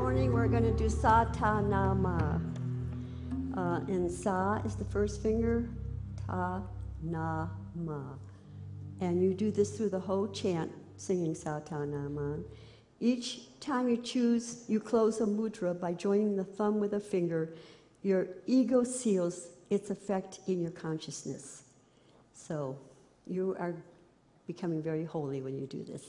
morning we're going to do Satanama. And Sa is the first finger, Ta, Na, Ma. And you do this through the whole chant, singing Satanama. Each time you choose, you close a mudra by joining the thumb with a finger. Your ego seals its effect in your consciousness. So you are becoming very holy when you do this.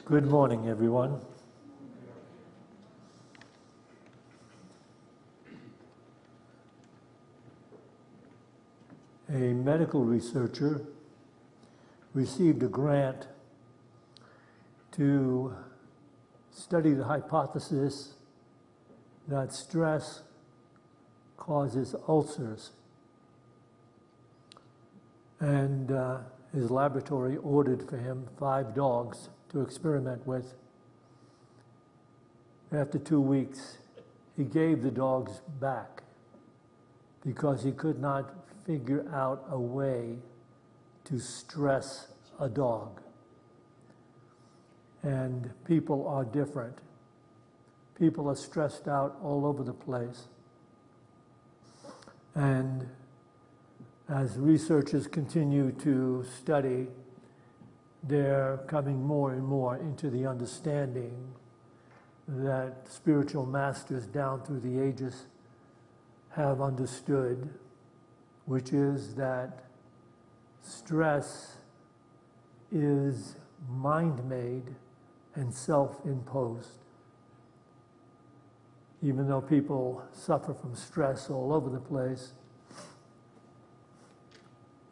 Good morning, everyone. A medical researcher received a grant to study the hypothesis that stress causes ulcers. And his laboratory ordered for him 5 dogs to experiment with. After 2 weeks, he gave the dogs back because he could not figure out a way to stress a dog. And people are different. People are stressed out all over the place. And as researchers continue to study, they're coming more and more into the understanding that spiritual masters down through the ages have understood, which is that stress is mind-made and self-imposed. Even though people suffer from stress all over the place,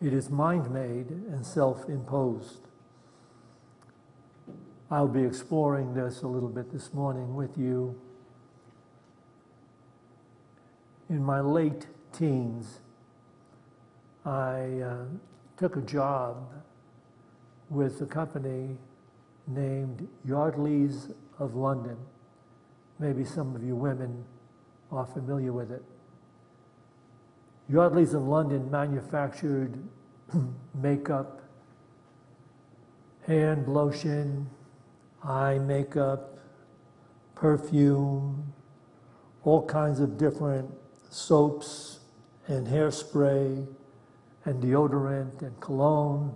it is mind-made and self-imposed. I'll be exploring this a little bit this morning with you. In my late teens, I took a job with a company named Yardleys of London. Maybe some of you women are familiar with it. Yardleys of London manufactured makeup, hand lotion, eye makeup, perfume, all kinds of different soaps and hairspray and deodorant and cologne.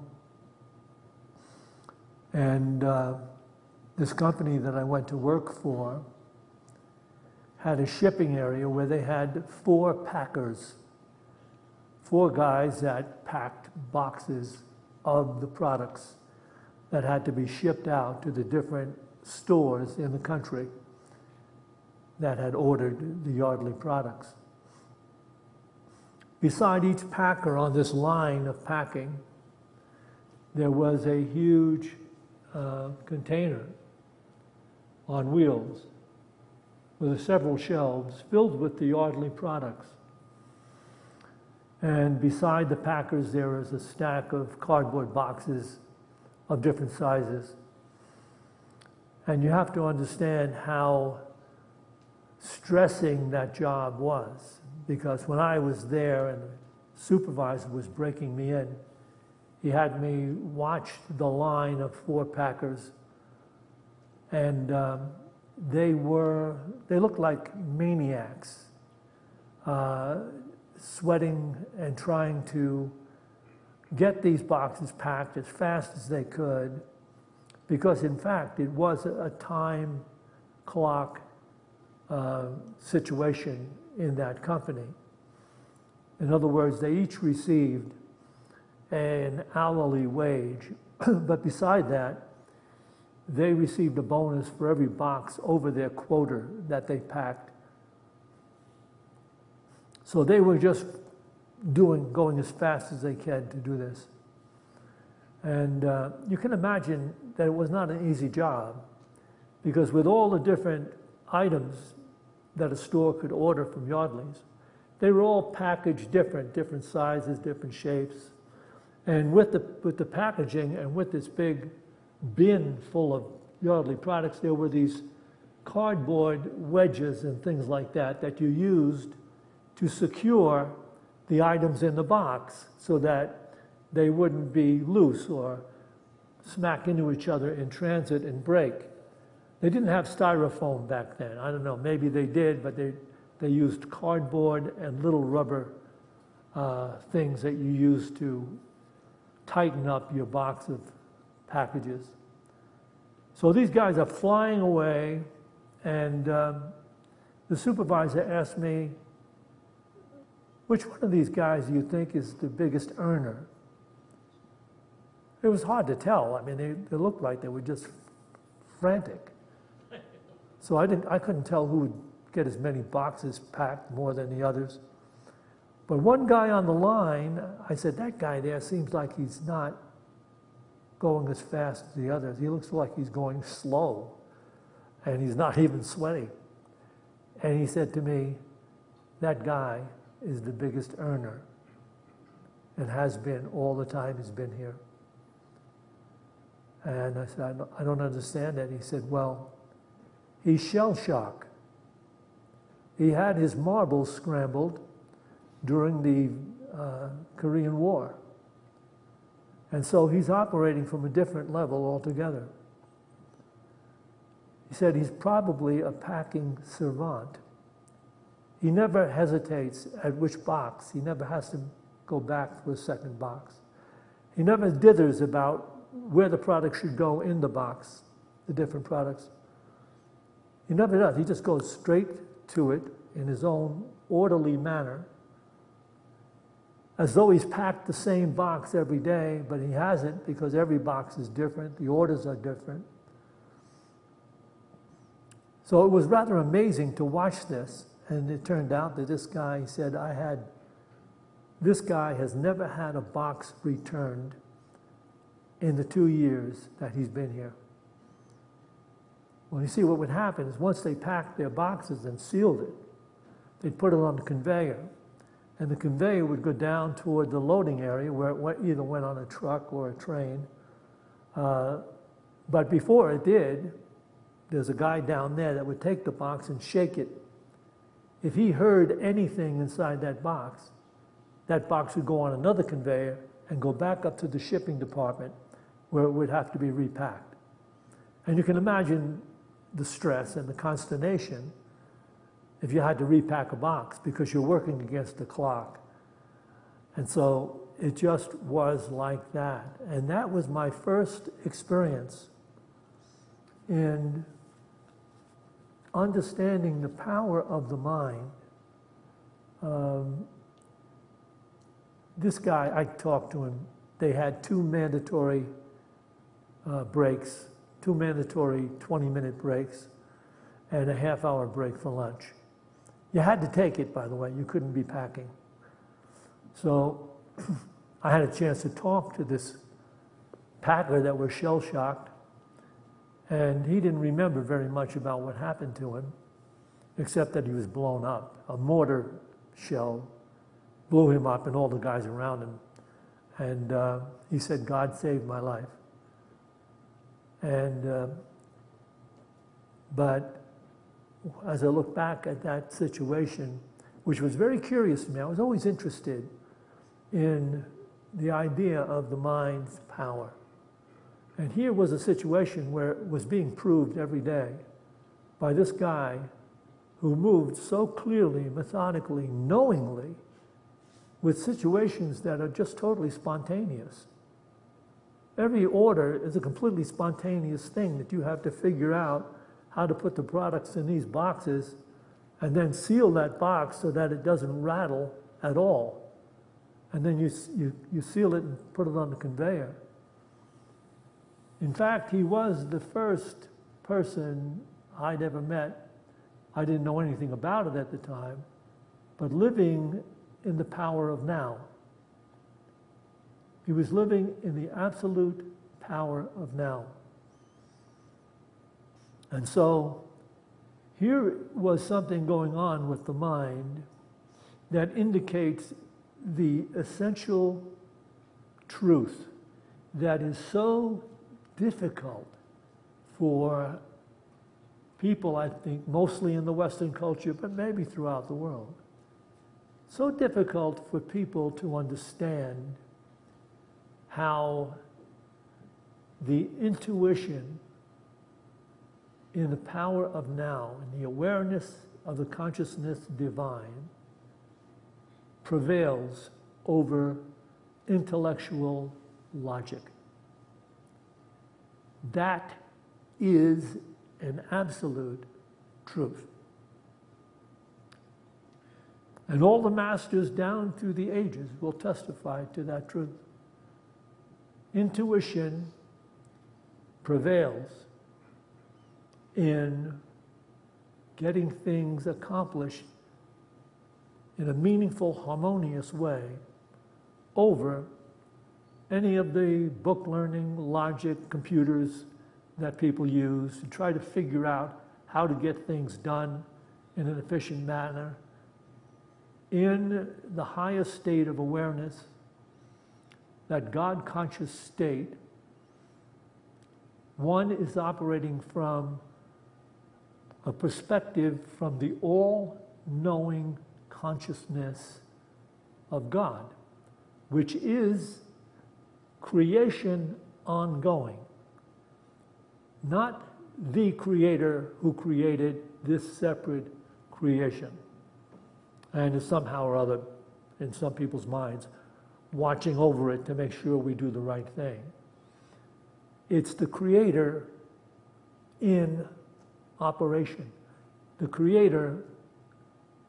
And this company that I went to work for had a shipping area where they had 4 packers, 4 guys that packed boxes of the products that had to be shipped out to the different stores in the country that had ordered the Yardley products. Beside each packer on this line of packing, there was a huge container on wheels with several shelves filled with the Yardley products. And beside the packers, there is a stack of cardboard boxes of different sizes. And you have to understand how stressing that job was, because when I was there and the supervisor was breaking me in, he had me watch the line of 4 packers, and they looked like maniacs, sweating and trying to get these boxes packed as fast as they could, because in fact it was a time clock situation in that company. In other words, they each received an hourly wage, but beside that, they received a bonus for every box over their quota that they packed. So they were just going as fast as they can to do this. And you can imagine that it was not an easy job, because with all the different items that a store could order from Yardley's, they were all packaged different sizes, different shapes. And with the packaging and with this big bin full of Yardley products, there were these cardboard wedges and things like that that you used to secure the items in the box so that they wouldn't be loose or smack into each other in transit and break. They didn't have styrofoam back then. I don't know, maybe they did, but they used cardboard and little rubber things that you used to tighten up your box of packages. So these guys are flying away, and the supervisor asked me, which one of these guys do you think is the biggest earner? It was hard to tell. I mean, they looked like they were just frantic. So I couldn't tell who would get as many boxes packed more than the others. But one guy on the line, I said, that guy there seems like he's not going as fast as the others. He looks like he's going slow, and he's not even sweating. And he said to me, that guy is the biggest earner and has been all the time he's been here. And I said, I don't understand that. He said, well, he's shell shock. He had his marbles scrambled during the Korean War. And so he's operating from a different level altogether. He said he's probably a packing savant. He never hesitates at which box. He never has to go back for a second box. He never dithers about where the product should go in the box, the different products. He never does. He just goes straight to it in his own orderly manner, as though he's packed the same box every day, but he hasn't, because every box is different, the orders are different. So it was rather amazing to watch this, and it turned out that this guy said, this guy has never had a box returned in the 2 years that he's been here. Well, you see, what would happen is once they packed their boxes and sealed it, they'd put it on the conveyor, and the conveyor would go down toward the loading area where it either went on a truck or a train. But before it did, there's a guy down there that would take the box and shake it. If he heard anything inside that box would go on another conveyor and go back up to the shipping department where it would have to be repacked. And you can imagine the stress and the consternation if you had to repack a box because you're working against the clock. And so it just was like that. And that was my first experience in understanding the power of the mind. This guy, I talked to him, they had 2 mandatory breaks, 2 mandatory 20-minute breaks, and a half-hour break for lunch. You had to take it, by the way. You couldn't be packing. So I had a chance to talk to this packer that was shell-shocked, and he didn't remember very much about what happened to him, except that he was blown up. A mortar shell blew him up and all the guys around him. And he said, God saved my life. And but as I look back at that situation, which was very curious to me, I was always interested in the idea of the mind's power. And here was a situation where it was being proved every day by this guy who moved so clearly, methodically, knowingly, with situations that are just totally spontaneous. Every order is a completely spontaneous thing that you have to figure out how to put the products in these boxes and then seal that box so that it doesn't rattle at all. And then you seal it and put it on the conveyor. In fact, he was the first person I'd ever met. I didn't know anything about it at the time, but living in the power of now. He was living in the absolute power of now. And so here was something going on with the mind that indicates the essential truth that is so difficult for people, I think, mostly in the Western culture, but maybe throughout the world. So difficult for people to understand how the intuition in the power of now, and the awareness of the consciousness divine, prevails over intellectual logic. That is an absolute truth. And all the masters down through the ages will testify to that truth. Intuition prevails in getting things accomplished in a meaningful, harmonious way over any of the book learning, logic, computers that people use to try to figure out how to get things done in an efficient manner. In the highest state of awareness, that God-conscious state, one is operating from a perspective from the all-knowing consciousness of God, which is creation ongoing, not the creator who created this separate creation and is somehow or other, in some people's minds, watching over it to make sure we do the right thing. It's the creator in operation. The creator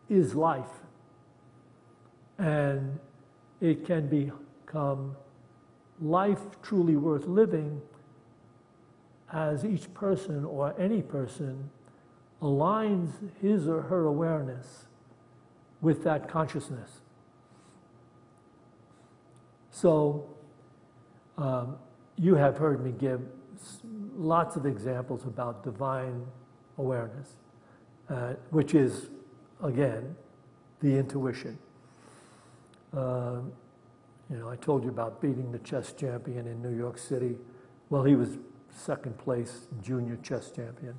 is life, and it can become life truly worth living as each person or any person aligns his or her awareness with that consciousness. So you have heard me give lots of examples about divine awareness, which is, again, the intuition. I told you about beating the chess champion in New York City. Well, he was second place junior chess champion.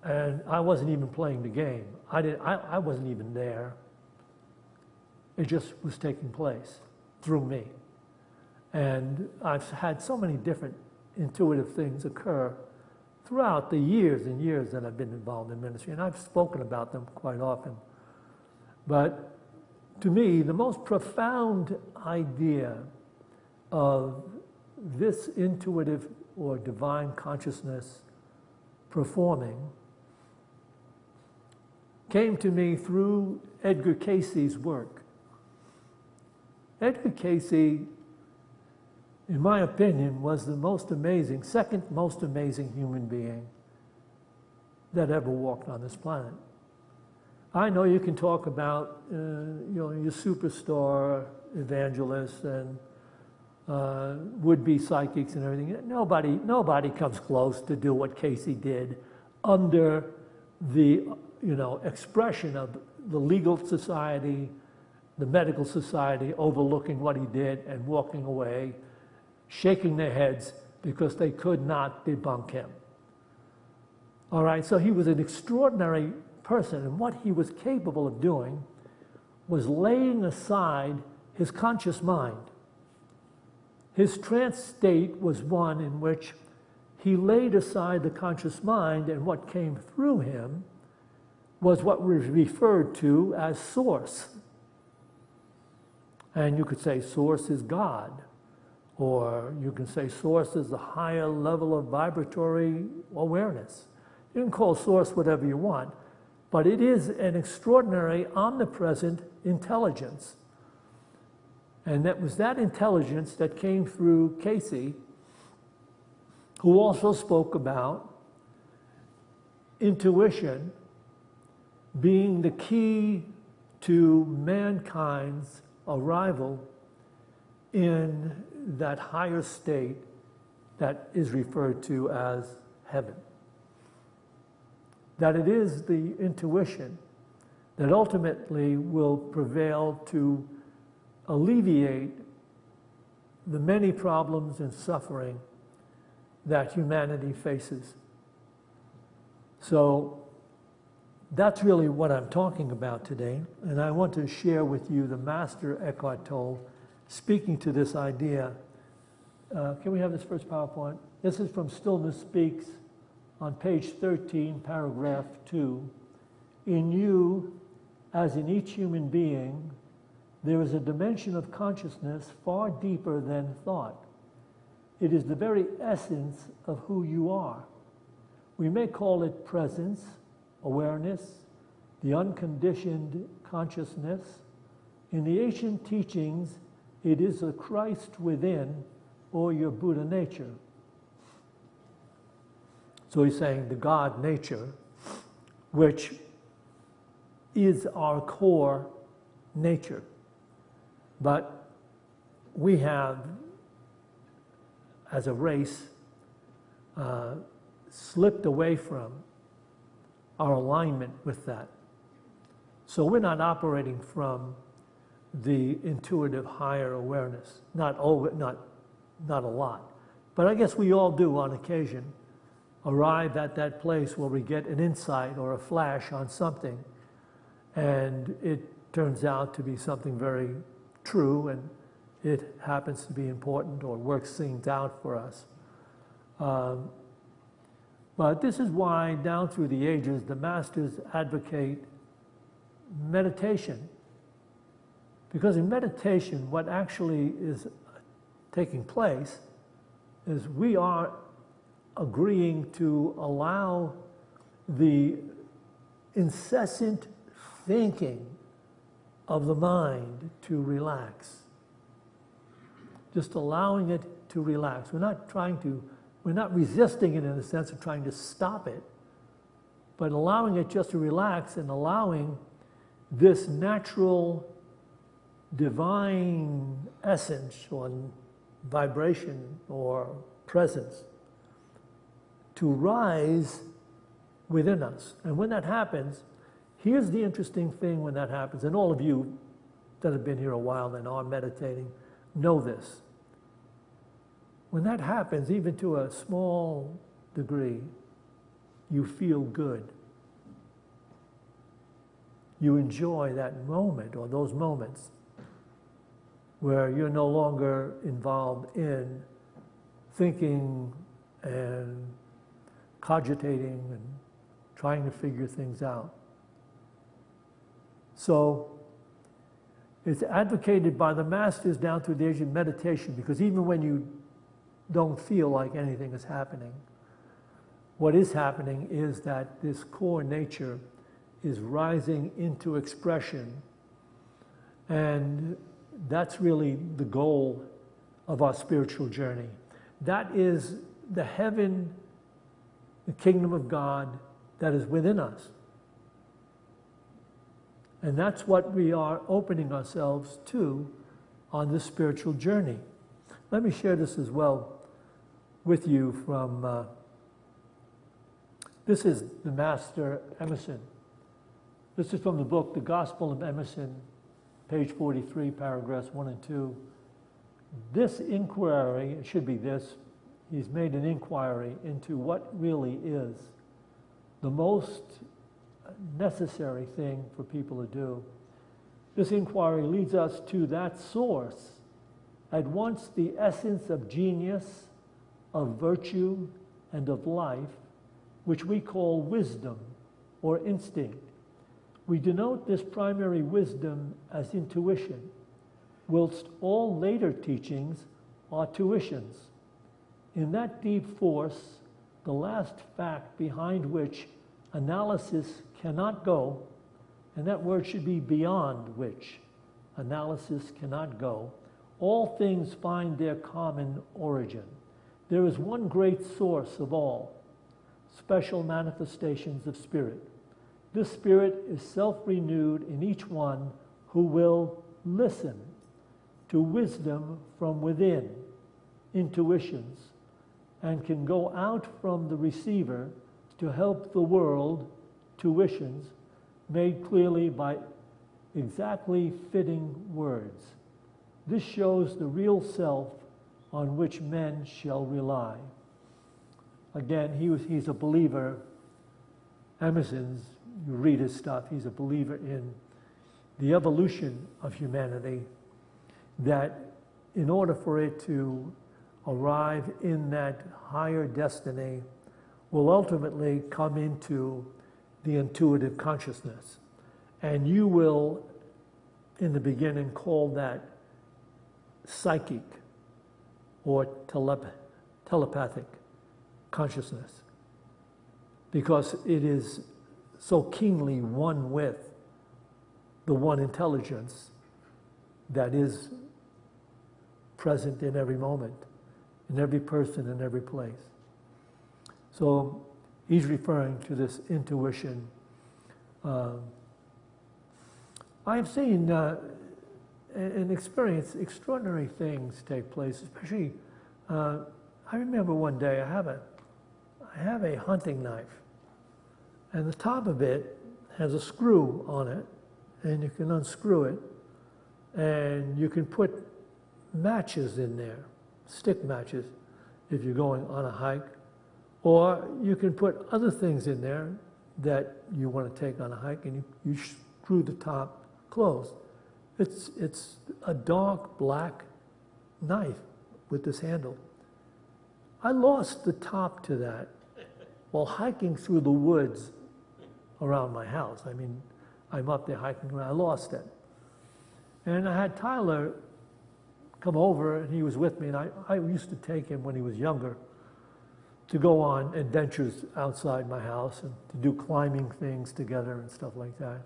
And I wasn't even playing the game. I wasn't even there. It just was taking place through me. And I've had so many different intuitive things occur throughout the years and years that I've been involved in ministry, and I've spoken about them quite often. But to me, the most profound idea of this intuitive or divine consciousness performing came to me through Edgar Cayce's work. Edgar Cayce, in my opinion, was the most amazing, second most amazing human being that ever walked on this planet. I know you can talk about your superstar evangelists and would-be psychics and everything. Nobody comes close to do what Cayce did under the expression of the legal society, the medical society overlooking what he did and walking away, shaking their heads because they could not debunk him. All right, so he was an extraordinary person, and what he was capable of doing was laying aside his conscious mind. His trance state was one in which he laid aside the conscious mind, and what came through him was what was referred to as source. And you could say source is God, or you can say source is the higher level of vibratory awareness. You can call source whatever you want, but it is an extraordinary, omnipresent intelligence. And that was that intelligence that came through Cayce, who also spoke about intuition being the key to mankind's arrival in that higher state that is referred to as heaven. That it is the intuition that ultimately will prevail to alleviate the many problems and suffering that humanity faces. So that's really what I'm talking about today, and I want to share with you the Master Eckhart Tolle speaking to this idea. Can we have this first PowerPoint? This is from Stillness Speaks on page 13, paragraph 2. In you, as in each human being, there is a dimension of consciousness far deeper than thought. It is the very essence of who you are. We may call it presence, awareness, the unconditioned consciousness. In the ancient teachings, it is the Christ within, or your Buddha nature. So he's saying the God nature, which is our core nature. But we have, as a race, slipped away from our alignment with that. So we're not operating from the intuitive higher awareness. Not a lot. But I guess we all do on occasion arrive at that place where we get an insight or a flash on something, and it turns out to be something very true, and it happens to be important or works things out for us. But this is why down through the ages the masters advocate meditation. Because in meditation, what actually is taking place is we are agreeing to allow the incessant thinking of the mind to relax. Just allowing it to relax. We're not resisting it in the sense of trying to stop it, but allowing it just to relax and allowing this natural divine essence or vibration or presence to rise within us. And when that happens, here's the interesting thing when that happens, and all of you that have been here a while and are meditating know this. When that happens, even to a small degree, you feel good. You enjoy that moment or those moments where you're no longer involved in thinking and cogitating and trying to figure things out. So it's advocated by the masters down through the age of meditation, because even when you don't feel like anything is happening, what is happening is that this core nature is rising into expression, and that's really the goal of our spiritual journey. That is the heaven, the kingdom of God that is within us. And that's what we are opening ourselves to on this spiritual journey. Let me share this as well with you from, this is the Master Emerson. This is from the book, The Gospel of Emerson, page 43, paragraphs 1 and 2. This inquiry, it should be this, he's made an inquiry into what really is the most necessary thing for people to do. This inquiry leads us to that source, at once the essence of genius, of virtue, and of life, which we call wisdom or instinct. We denote this primary wisdom as intuition, whilst all later teachings are tuitions. In that deep force, the last fact behind which analysis cannot go, and that word should be beyond which analysis cannot go, all things find their common origin. There is one great source of all, special manifestations of spirit. This spirit is self-renewed in each one who will listen to wisdom from within, intuitions, and can go out from the receiver to help the world, tuitions, made clearly by exactly fitting words. This shows the real self on which men shall rely. Again, he's a believer. Emerson's, you read his stuff, he's a believer in the evolution of humanity, that in order for it to arrive in that higher destiny will ultimately come into the intuitive consciousness. And you will, in the beginning, call that psychic or telepathic consciousness, because it is so keenly one with the one intelligence that is present in every moment, in every person, in every place. So he's referring to this intuition. I have seen and experienced extraordinary things take place, especially, I remember one day I have a hunting knife, and the top of it has a screw on it, and you can unscrew it, and you can put matches in there, stick matches, if you're going on a hike, or you can put other things in there that you want to take on a hike, and you screw the top closed. It's a dark black knife with this handle. I lost the top to that while hiking through the woods around my house. I mean, I'm up there hiking and I lost it. And I had Tyler come over, and he was with me, and I used to take him when he was younger to go on adventures outside my house and to do climbing things together and stuff like that.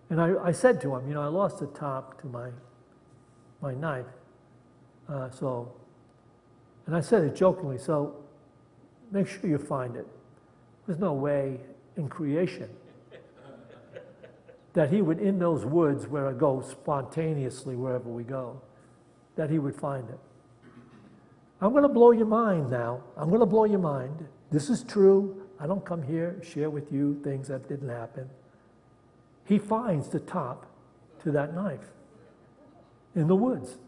And I said to him, you know, I lost the top to my knife. And I said it jokingly, so make sure you find it. There's no way in creation that he would, in those woods where I go spontaneously wherever we go, that he would find it. I'm going to blow your mind now. I'm going to blow your mind. This is true. I don't come here share with you things that didn't happen. He finds the top to that knife in the woods.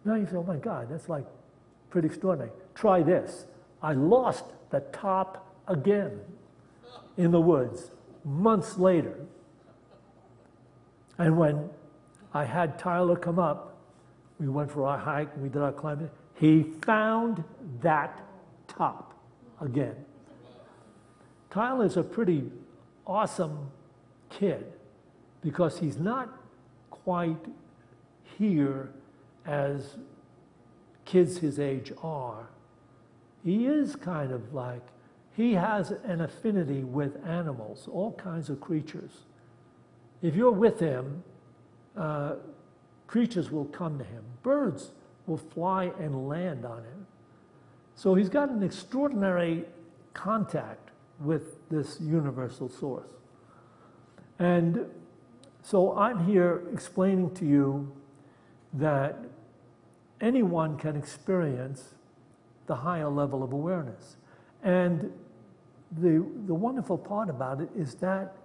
Now you say, oh my God, that's like pretty extraordinary. Try this. I lost the top again in the woods months later. And when I had Tyler come up, we went for our hike and we did our climbing, he found that top again. Tyler's a pretty awesome kid because he's not quite here as kids his age are. He is kind of like, he has an affinity with animals, all kinds of creatures. If you're with him, creatures will come to him. Birds will fly and land on him. So he's got an extraordinary contact with this universal source. And so I'm here explaining to you that anyone can experience the higher level of awareness. And the wonderful part about it is that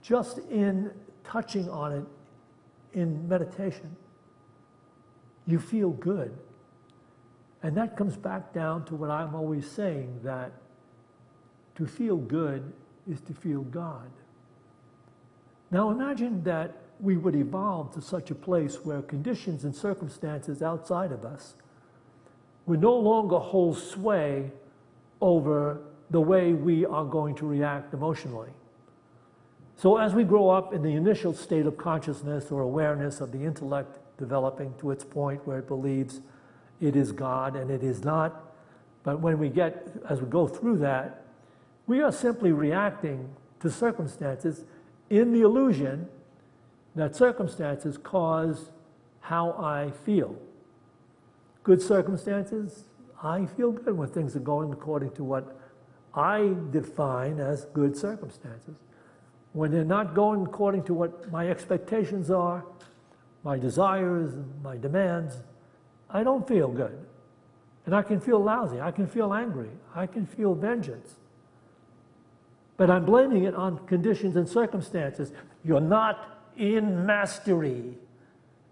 just in touching on it in meditation, you feel good. And that comes back down to what I'm always saying, that to feel good is to feel God. Now imagine that we would evolve to such a place where conditions and circumstances outside of us would no longer hold sway over the way we are going to react emotionally. So as we grow up in the initial state of consciousness or awareness of the intellect developing to its point where it believes it is God and it is not, but when we get, as we go through that, we are simply reacting to circumstances in the illusion that circumstances cause how I feel. Good circumstances, I feel good when things are going according to what I define as good circumstances. When they're not going according to what my expectations are, my desires, my demands, I don't feel good. And I can feel lousy, I can feel angry, I can feel vengeance. But I'm blaming it on conditions and circumstances. You're not in mastery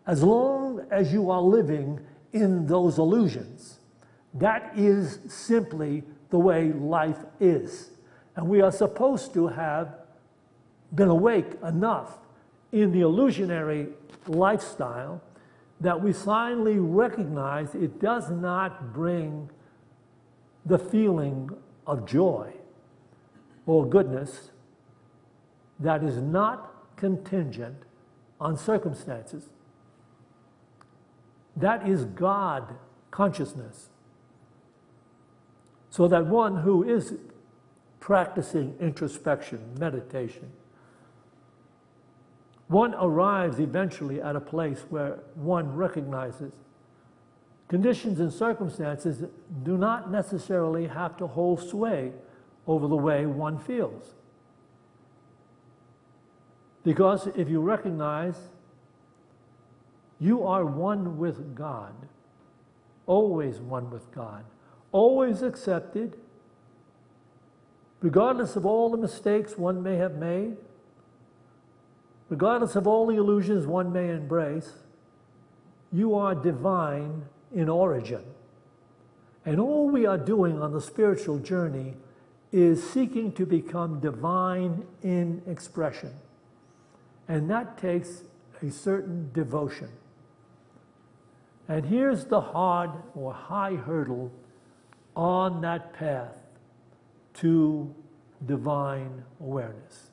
as long as you are living in those illusions. That is simply the way life is. And we are supposed to have been awake enough in the illusionary lifestyle that we finally recognize it does not bring the feeling of joy or goodness that is not contingent on circumstances. That is God consciousness. So that one who is practicing introspection, meditation, one arrives eventually at a place where one recognizes conditions and circumstances do not necessarily have to hold sway over the way one feels. Because if you recognize you are one with God, always one with God, always accepted, regardless of all the mistakes one may have made, regardless of all the illusions one may embrace, you are divine in origin. And all we are doing on the spiritual journey is seeking to become divine in expression. And that takes a certain devotion. And here's the hard or high hurdle on that path to divine awareness.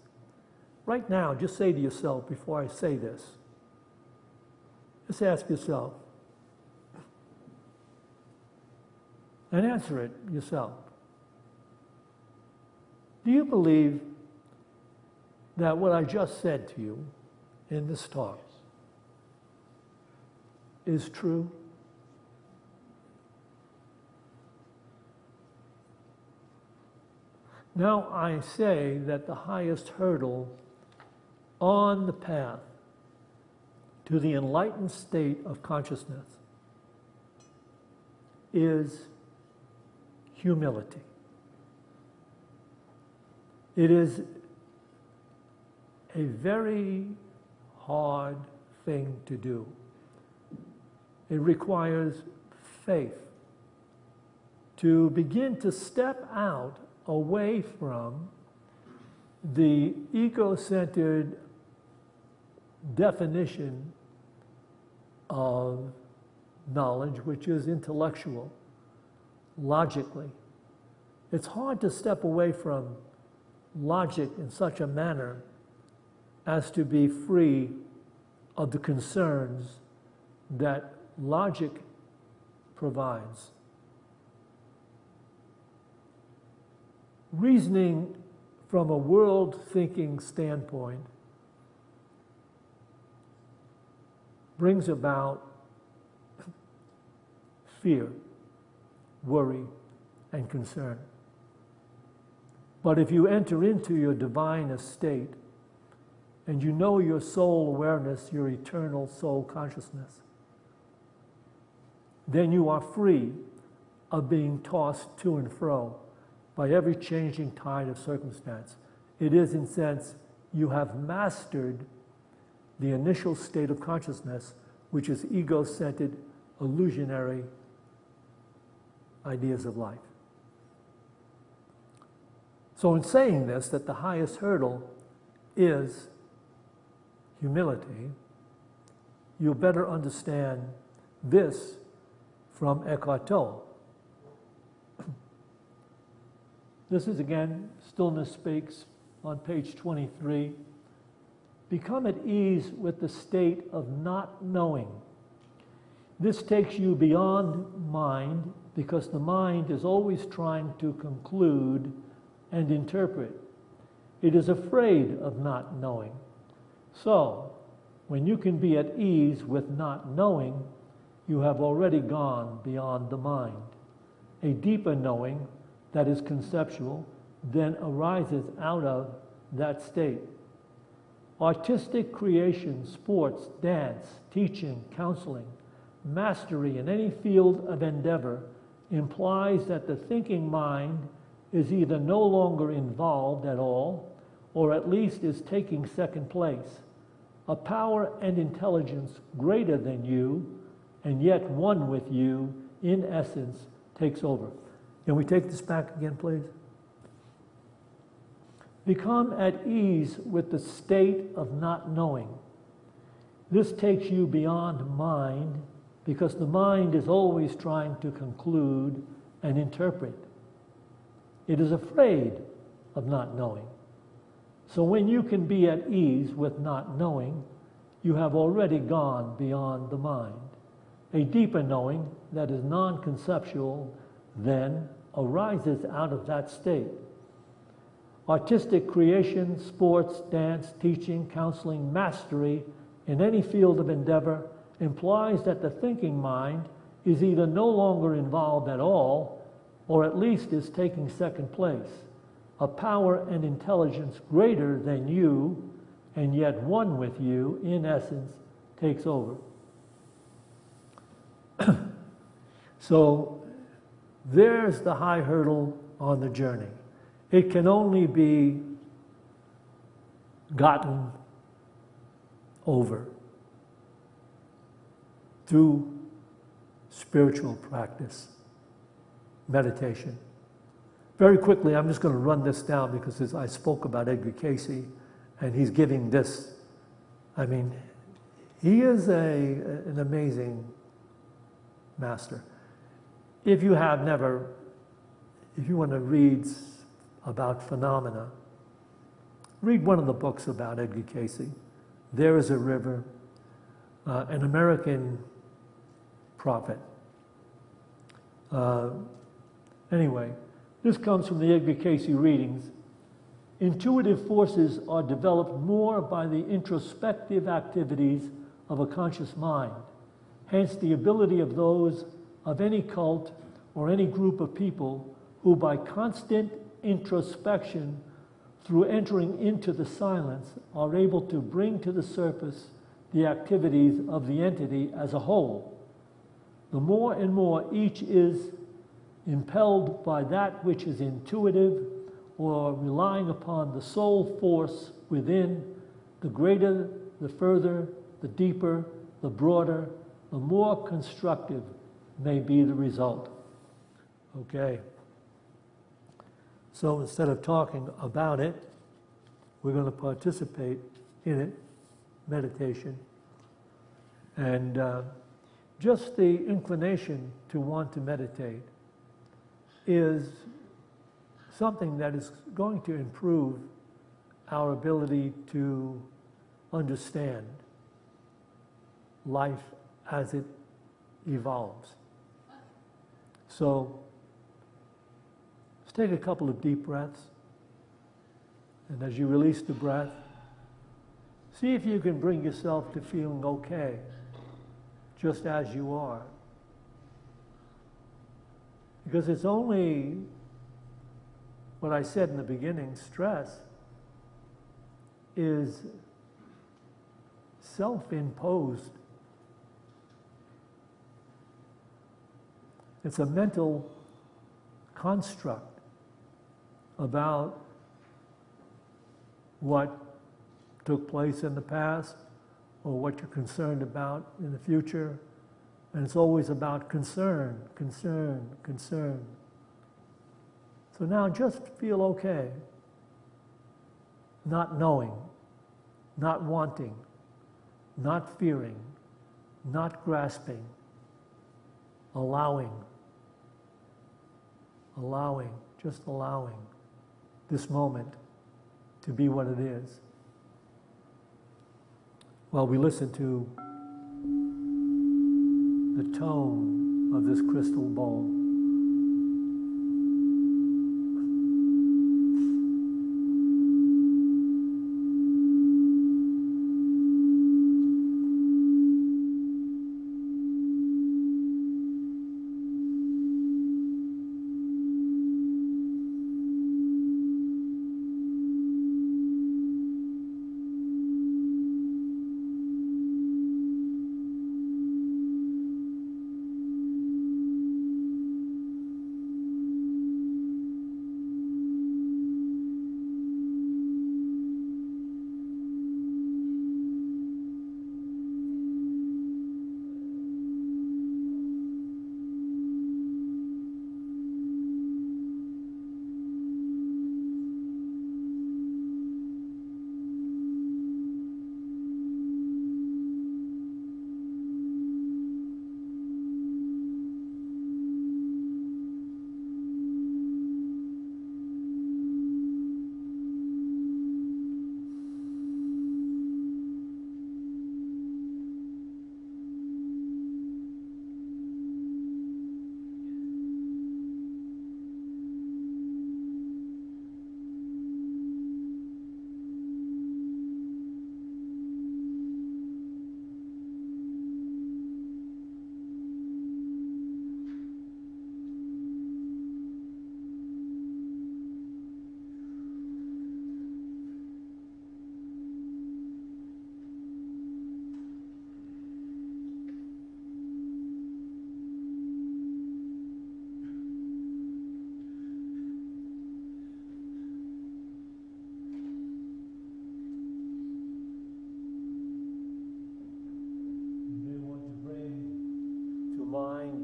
Right now, just say to yourself before I say this, just ask yourself, and answer it yourself. Do you believe that what I just said to you in this talk is true? Now I say that the highest hurdle on the path to the enlightened state of consciousness is humility. It is a very hard thing to do. It requires faith to begin to step out away from the ego-centered definition of knowledge, which is intellectual, logically. It's hard to step away from logic in such a manner as to be free of the concerns that logic provides. Reasoning from a world-thinking standpoint brings about fear, worry, and concern. But if you enter into your divine estate and you know your soul awareness, your eternal soul consciousness, then you are free of being tossed to and fro by every changing tide of circumstance. It is, in a sense, you have mastered the initial state of consciousness, which is ego-centered, illusionary ideas of life. So in saying this, that the highest hurdle is humility, you'll better understand this from Eckhart Tolle. This is again, Stillness Speaks on page 23. Become at ease with the state of not knowing. This takes you beyond mind because the mind is always trying to conclude and interpret. It is afraid of not knowing. So, when you can be at ease with not knowing, you have already gone beyond the mind. A deeper knowing that is conceptual then arises out of that state. Artistic creation, sports, dance, teaching, counseling, mastery in any field of endeavor implies that the thinking mind is either no longer involved at all, or at least is taking second place. A power and intelligence greater than you, and yet one with you, in essence, takes over. Can we take this back again, please? Become at ease with the state of not knowing. This takes you beyond mind because the mind is always trying to conclude and interpret. It is afraid of not knowing. So when you can be at ease with not knowing, you have already gone beyond the mind. A deeper knowing that is non-conceptual then arises out of that state. Artistic creation, sports, dance, teaching, counseling, mastery in any field of endeavor implies that the thinking mind is either no longer involved at all, or at least is taking second place. a power and intelligence greater than you and yet one with you, in essence, takes over. So there's the high hurdle on the journey. It can only be gotten over through spiritual practice, meditation. Very quickly, I'm just going to run this down because I spoke about Edgar Cayce, and he's giving this. I mean, he is an amazing master. If you want to read about phenomena, read one of the books about Edgar Cayce. There is a River, an American prophet. Anyway, this comes from the Edgar Cayce readings. Intuitive forces are developed more by the introspective activities of a conscious mind. Hence, the ability of those of any cult or any group of people who, by constant introspection, through entering into the silence, are able to bring to the surface the activities of the entity as a whole. The more and more each is impelled by that which is intuitive or relying upon the soul force within, the greater, the further, the deeper, the broader, the more constructive may be the result. Okay. So instead of talking about it, we're going to participate in it, meditation. And just the inclination to want to meditate is something that is going to improve our ability to understand life as it evolves. So let's take a couple of deep breaths. And as you release the breath, see if you can bring yourself to feeling okay, just as you are. Because it's only what I said in the beginning, stress is self-imposed. It's a mental construct about what took place in the past or what you're concerned about in the future. And it's always about concern, concern, concern. So now just feel okay. Not knowing, not wanting, not fearing, not grasping, allowing, just allowing this moment to be what it is. While we listen to the tone of this crystal bowl.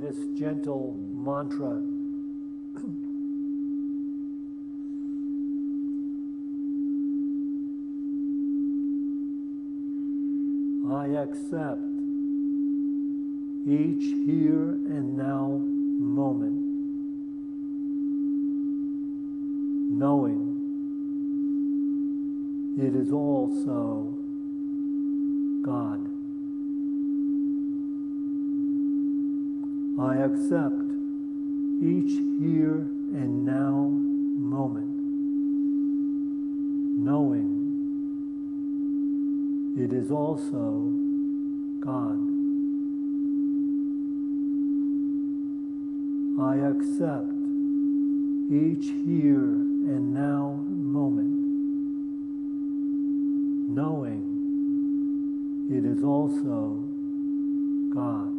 this gentle mantra. I accept each here and now moment, knowing it is also God. I accept each here and now moment, knowing it is also God. I accept each here and now moment, knowing it is also God.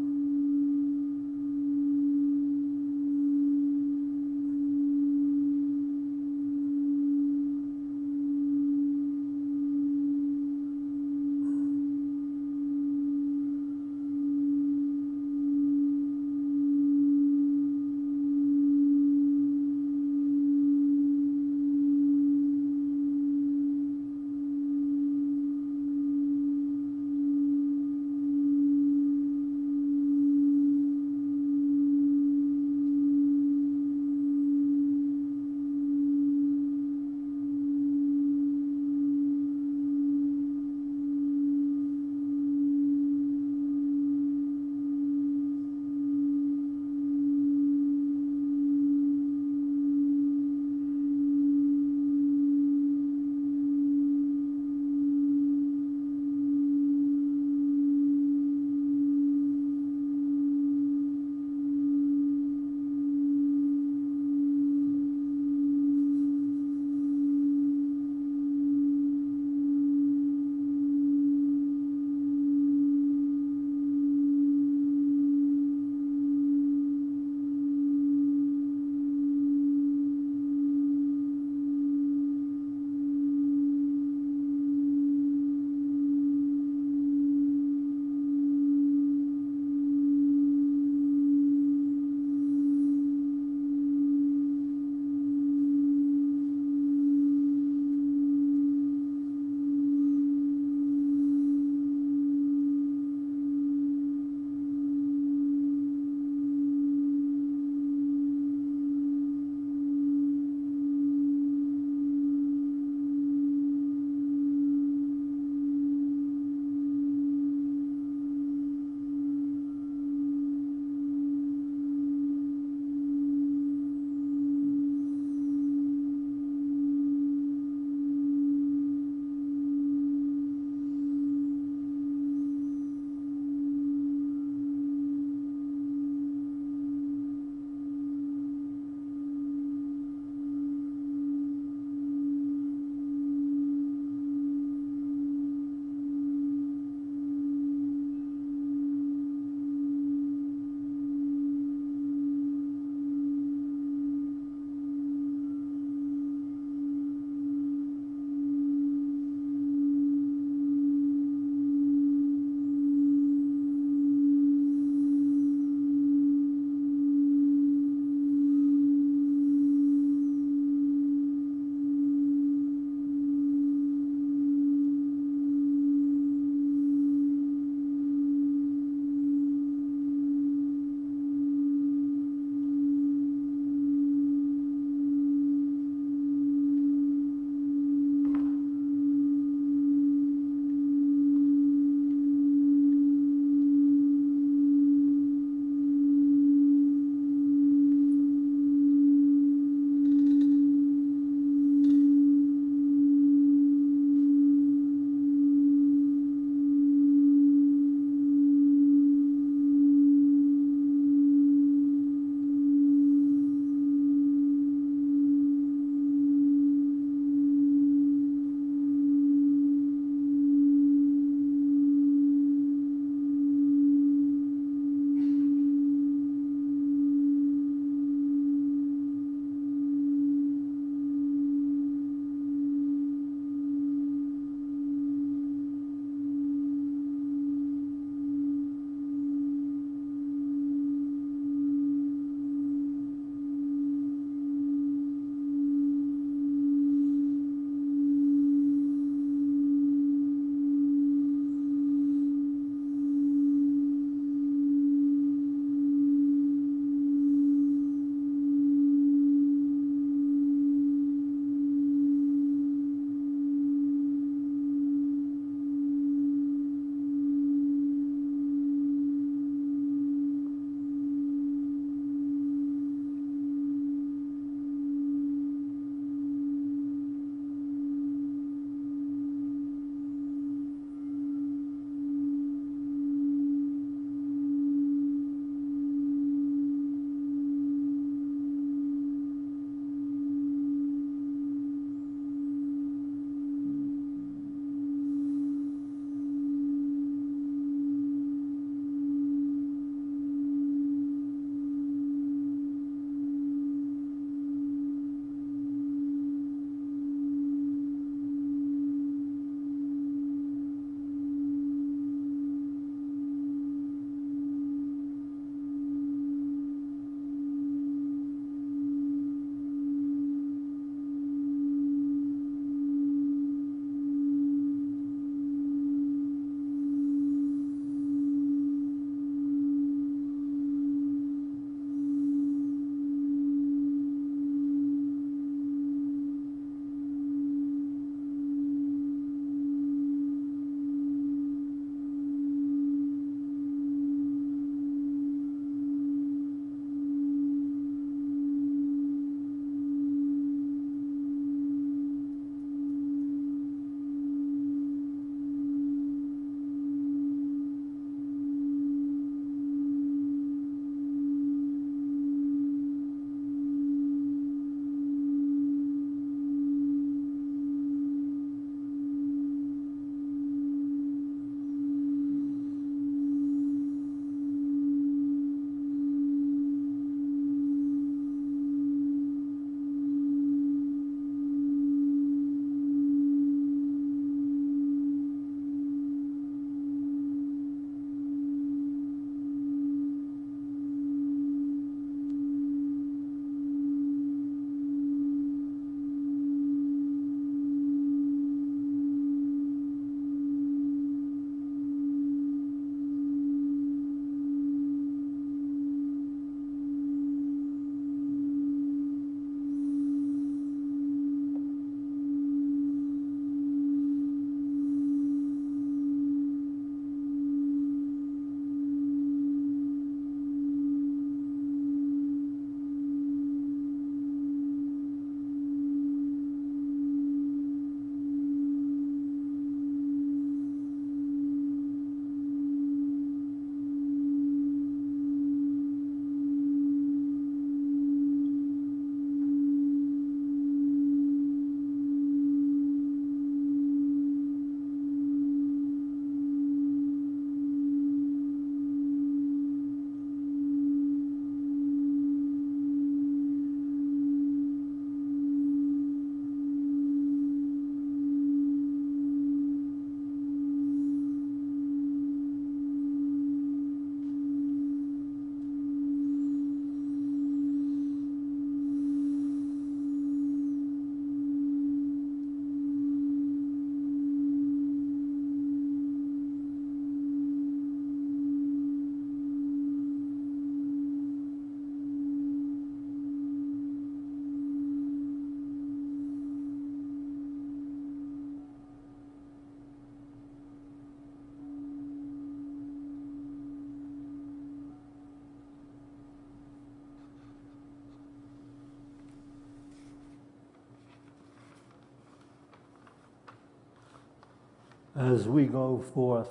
as we go forth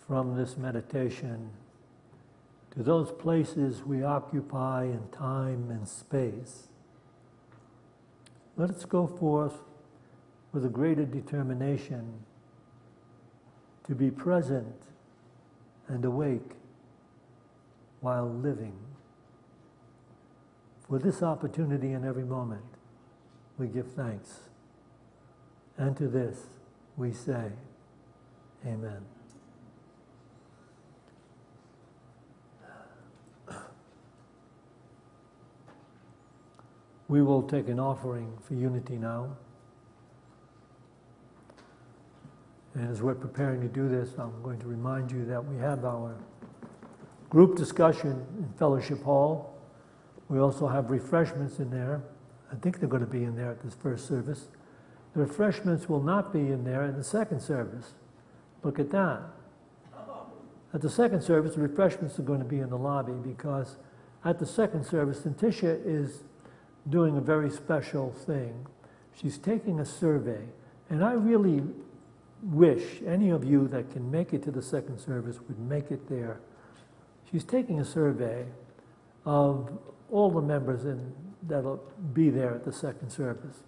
from this meditation to those places we occupy in time and space, let us go forth with a greater determination to be present and awake while living. For this opportunity in every moment, we give thanks. And to this, we say, Amen. We will take an offering for unity now. And as we're preparing to do this, I'm going to remind you that we have our group discussion in Fellowship Hall. We also have refreshments in there. I think they're going to be in there at this first service. The refreshments will not be in there in the second service. Look at that. At the second service, the refreshments are going to be in the lobby, because at the second service, Tintisha is doing a very special thing. She's taking a survey, and I really wish any of you that can make it to the second service would make it there. She's taking a survey of all the members that'll be there at the second service.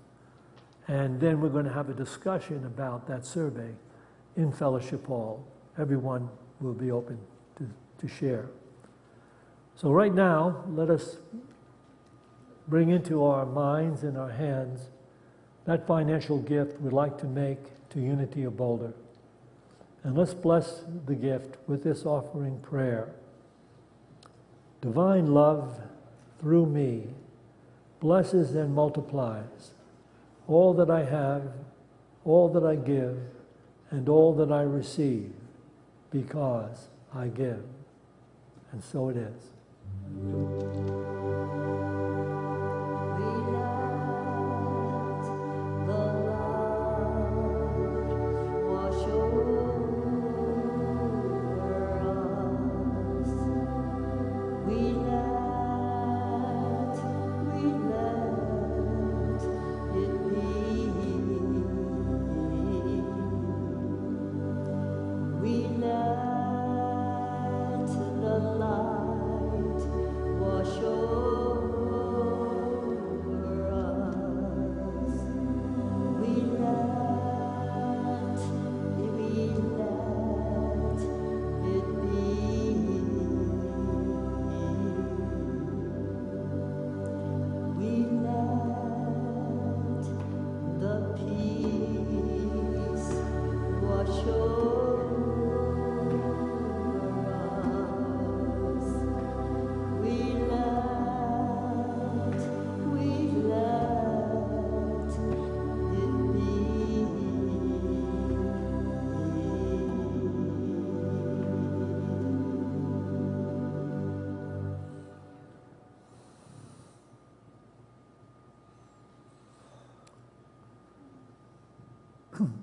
And then we're going to have a discussion about that survey in Fellowship Hall. Everyone will be open to share. So right now, let us bring into our minds and our hands that financial gift we'd like to make to Unity of Boulder. And let's bless the gift with this offering prayer. Divine love, through me, blesses and multiplies all that I have, all that I give, and all that I receive, because I give. And so it is.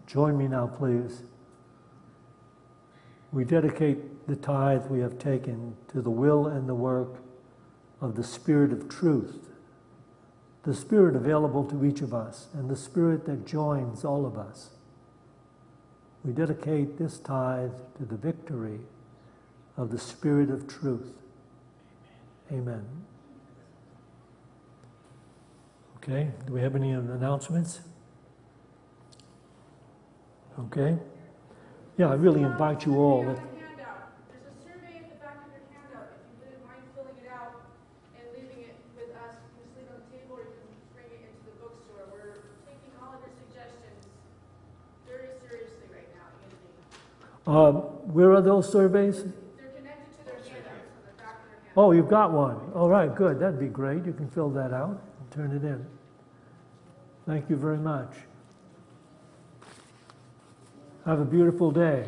Join me now, please. We dedicate the tithe we have taken to the will and the work of the Spirit of truth, the Spirit available to each of us, and the Spirit that joins all of us. We dedicate this tithe to the victory of the Spirit of truth. Amen. Okay, do we have any announcements? Okay. Yeah, I really invite you all. There's a survey at the back of your handout. If you wouldn't mind filling it out and leaving it with us, you can just leave it on the table, or you can bring it into the bookstore. We're taking all of your suggestions very seriously right now, Anthony. Where are those surveys? They're connected to their handouts on the back of their handout. Oh, you've got one. All right, good. That'd be great. You can fill that out and turn it in. Thank you very much. Have a beautiful day.